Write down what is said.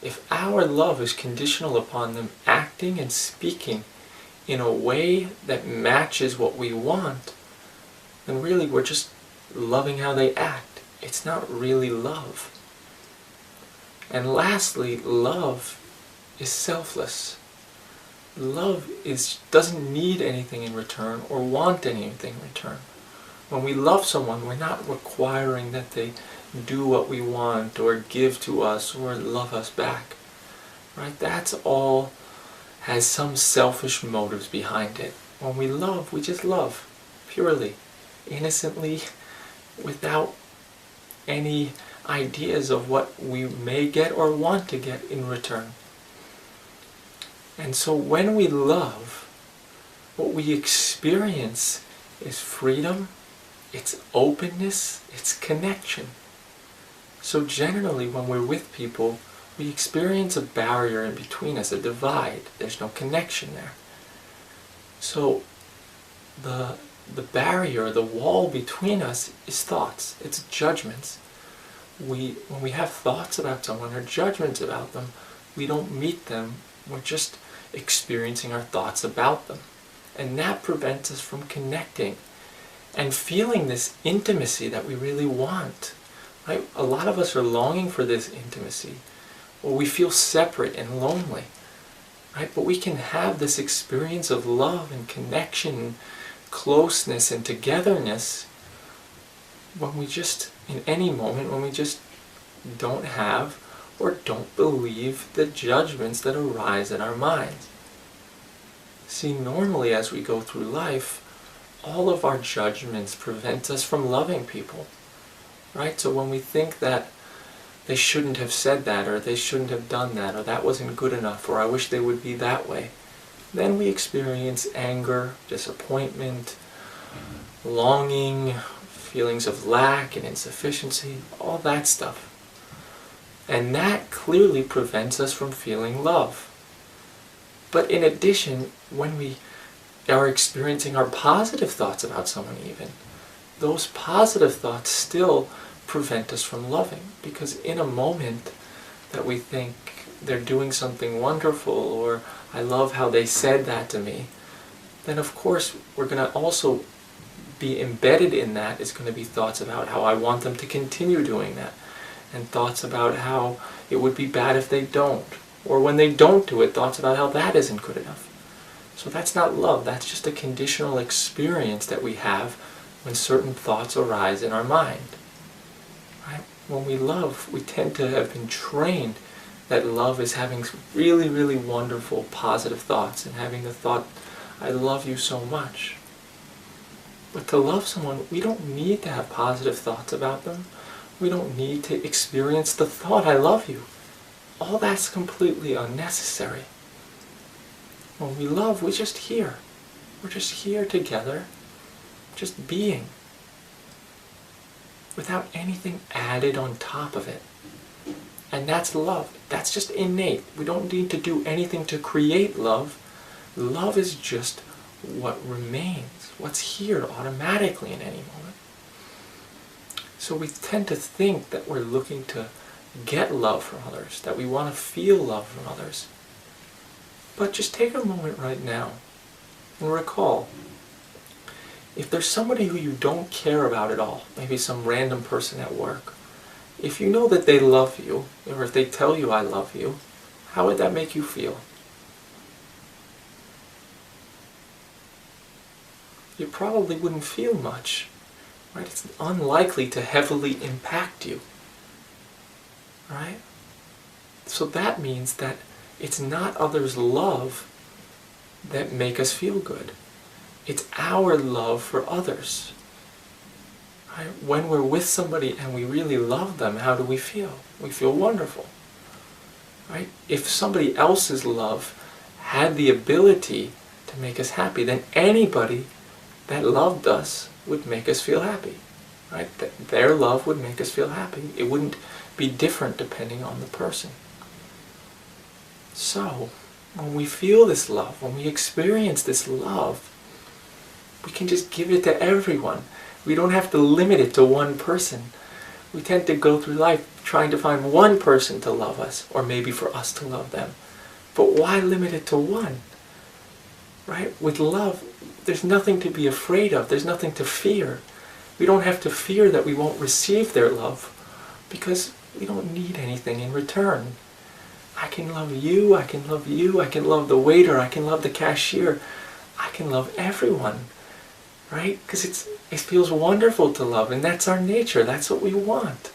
If our love is conditional upon them acting and speaking in a way that matches what we want, then really we're just loving how they act. It's not really love. And lastly, love is selfless. Love doesn't need anything in return or want anything in return. When we love someone, we're not requiring that they do what we want or give to us or love us back. Right? That's all has some selfish motives behind it. When we love, we just love purely, innocently, without any ideas of what we may get or want to get in return. And so when we love, what we experience is freedom, it's openness, it's connection. So generally when we're with people, we experience a barrier in between us, a divide. There's no connection there. So the barrier, the wall between us is thoughts, it's judgments. When we have thoughts about someone or judgments about them, we don't meet them, we're just experiencing our thoughts about them. And that prevents us from connecting and feeling this intimacy that we really want. Right? A lot of us are longing for this intimacy, or we feel separate and lonely. Right? But we can have this experience of love and connection, closeness and togetherness when we just, in any moment, when we just don't have or don't believe the judgments that arise in our minds. See, normally as we go through life, all of our judgments prevent us from loving people. Right? So when we think that they shouldn't have said that, or they shouldn't have done that, or that wasn't good enough, or I wish they would be that way, then we experience anger, disappointment, longing, feelings of lack and insufficiency, all that stuff. And that clearly prevents us from feeling love. But in addition, when we are experiencing our positive thoughts about someone even, those positive thoughts still prevent us from loving. Because in a moment that we think they're doing something wonderful, or I love how they said that to me, then of course we're going to also be embedded in that is going to be thoughts about how I want them to continue doing that, and thoughts about how it would be bad if they don't, or when they don't do it, thoughts about how that isn't good enough. So that's not love, that's just a conditional experience that we have when certain thoughts arise in our mind. Right? When we love, we tend to have been trained that love is having really, really wonderful, positive thoughts, and having the thought, I love you so much. But to love someone, we don't need to have positive thoughts about them. We don't need to experience the thought, I love you. All that's completely unnecessary. When we love, we're just here. We're just here together, just being, without anything added on top of it. And that's love. That's just innate. We don't need to do anything to create love. Love is just what remains, what's here automatically in any moment. So we tend to think that we're looking to get love from others, that we want to feel love from others. But just take a moment right now and recall, if there's somebody who you don't care about at all, maybe some random person at work, if you know that they love you, or if they tell you I love you, how would that make you feel? You probably wouldn't feel much, right? It's unlikely to heavily impact you, right? So that means that it's not others' love that make us feel good. It's our love for others. Right? When we're with somebody and we really love them, how do we feel? We feel wonderful. Right? If somebody else's love had the ability to make us happy, then anybody that loved us would make us feel happy. Right? Their love would make us feel happy. It wouldn't be different depending on the person. So, when we feel this love, when we experience this love, we can just give it to everyone. We don't have to limit it to one person. We tend to go through life trying to find one person to love us, or maybe for us to love them. But why limit it to one? Right? With love, there's nothing to be afraid of. There's nothing to fear. We don't have to fear that we won't receive their love, because we don't need anything in return. I can love you, I can love you, I can love the waiter, I can love the cashier, I can love everyone, right? Because it feels wonderful to love, and that's our nature, that's what we want.